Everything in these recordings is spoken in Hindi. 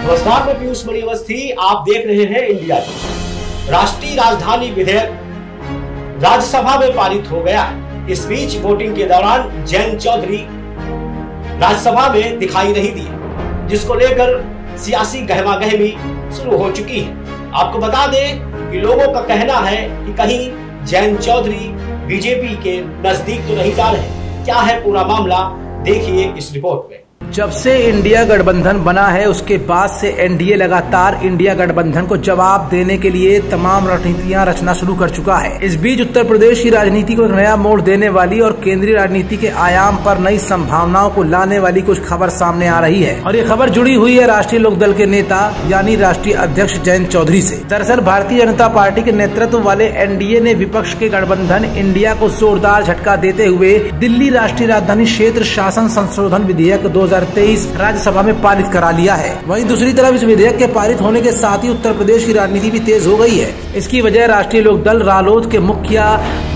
नमस्कार, मैं पीयूष मणि अवस्थी। आप देख रहे हैं इंडिया न्यूज। राष्ट्रीय राजधानी विधेयक राज्यसभा में पारित हो गया है। इस बीच वोटिंग के दौरान जयंत चौधरी राज्यसभा में दिखाई नहीं दिए, जिसको लेकर सियासी गहमागहमी शुरू हो चुकी है। आपको बता दें कि लोगों का कहना है कि कहीं जयंत चौधरी बीजेपी के नजदीक तो नहीं जा रहे। क्या है पूरा मामला, देखिए इस रिपोर्ट में। जब से इंडिया गठबंधन बना है उसके बाद से एनडीए लगातार इंडिया गठबंधन को जवाब देने के लिए तमाम रणनीतियां रचना शुरू कर चुका है। इस बीच उत्तर प्रदेश की राजनीति को एक नया मोड़ देने वाली और केंद्रीय राजनीति के आयाम पर नई संभावनाओं को लाने वाली कुछ खबर सामने आ रही है और ये खबर जुड़ी हुई है राष्ट्रीय लोकदल के नेता यानी राष्ट्रीय अध्यक्ष जयंत चौधरी से। दरअसल भारतीय जनता पार्टी के नेतृत्व वाले एनडीए ने विपक्ष के गठबंधन इंडिया को जोरदार झटका देते हुए दिल्ली राष्ट्रीय राजधानी क्षेत्र शासन संशोधन विधेयक 2023 राज्यसभा में पारित करा लिया है। वहीं दूसरी तरफ इस विधेयक के पारित होने के साथ ही उत्तर प्रदेश की राजनीति भी तेज हो गई है। इसकी वजह राष्ट्रीय लोकदल रालोद के मुखिया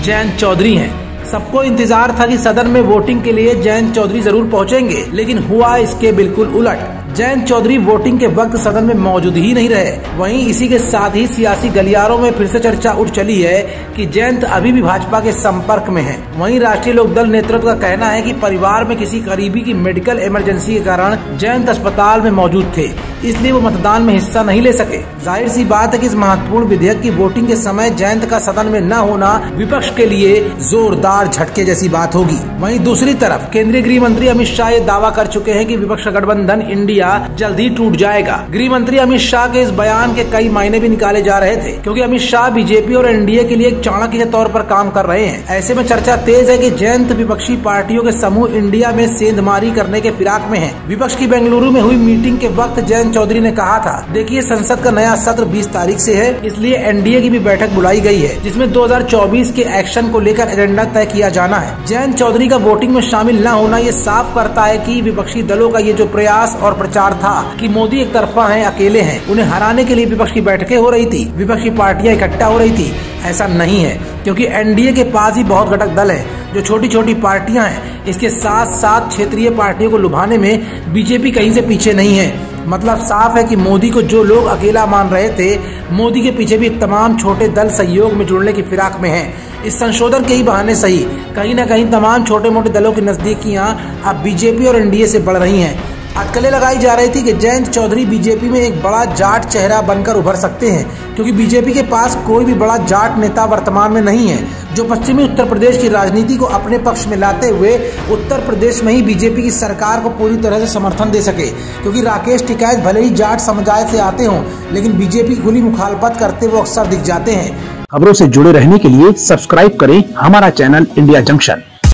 जयंत चौधरी हैं। सबको इंतजार था कि सदन में वोटिंग के लिए जयंत चौधरी जरूर पहुंचेंगे, लेकिन हुआ इसके बिल्कुल उलट। जयंत चौधरी वोटिंग के वक्त सदन में मौजूद ही नहीं रहे। वहीं इसी के साथ ही सियासी गलियारों में फिर से चर्चा उठ चली है कि जयंत अभी भी भाजपा के संपर्क में हैं। वहीं राष्ट्रीय लोकदल नेतृत्व का कहना है कि परिवार में किसी करीबी की मेडिकल इमरजेंसी के कारण जयंत अस्पताल में मौजूद थे, इसलिए वो मतदान में हिस्सा नहीं ले सके। जाहिर सी बात है कि इस महत्वपूर्ण विधेयक की वोटिंग के समय जयंत का सदन में न होना विपक्ष के लिए जोरदार झटके जैसी बात होगी। वहीं दूसरी तरफ केंद्रीय गृह मंत्री अमित शाह ये दावा कर चुके हैं कि विपक्ष गठबंधन इंडिया जल्द ही टूट जाएगा। गृह मंत्री अमित शाह के इस बयान के कई मायने भी निकाले जा रहे थे, क्योंकि अमित शाह बीजेपी और एनडीए के लिए एक चाणक्य के तौर पर काम कर रहे हैं। ऐसे में चर्चा तेज है कि जयंत विपक्षी पार्टियों के समूह इंडिया में सेंधमारी करने के फिराक में है। विपक्ष की बेंगलुरु में हुई मीटिंग के वक्त जयंत चौधरी ने कहा था, देखिए संसद का नया सत्र 20 तारीख से है, इसलिए एनडीए की भी बैठक बुलाई गई है, जिसमें 2024 के एक्शन को लेकर एजेंडा तय किया जाना है। जयंत चौधरी का वोटिंग में शामिल न होना ये साफ करता है कि विपक्षी दलों का ये जो प्रयास और प्रचार था कि मोदी एक तरफा हैं, अकेले हैं, उन्हें हराने के लिए विपक्ष की बैठकें हो रही थी, विपक्ष की पार्टियां इकट्ठा हो रही थी, ऐसा नहीं है। क्योंकि एनडीए के पास ही बहुत घटक दल है जो छोटी छोटी पार्टियां हैं। इसके साथ साथ क्षेत्रीय पार्टियों को लुभाने में बीजेपी कहीं से पीछे नहीं है। मतलब साफ है कि मोदी को जो लोग अकेला मान रहे थे, मोदी के पीछे भी तमाम छोटे दल सहयोग में जुड़ने की फिराक में हैं। इस संशोधन के ही बहाने सही कहीं न कहीं तमाम छोटे मोटे दलों की नजदीकियां अब बीजेपी और एनडीए से बढ़ रही हैं। अटकलें लगाई जा रही थी कि जयंत चौधरी बीजेपी में एक बड़ा जाट चेहरा बनकर उभर सकते हैं, क्योंकि बीजेपी के पास कोई भी बड़ा जाट नेता वर्तमान में नहीं है जो पश्चिमी उत्तर प्रदेश की राजनीति को अपने पक्ष में लाते हुए उत्तर प्रदेश में ही बीजेपी की सरकार को पूरी तरह से समर्थन दे सके। क्योंकि राकेश टिकैत भले ही जाट समुदाय से आते हों, लेकिन बीजेपी की खुली मुखालफत करते वो अक्सर दिख जाते हैं। खबरों से जुड़े रहने के लिए सब्सक्राइब करें हमारा चैनल इंडिया जंक्शन।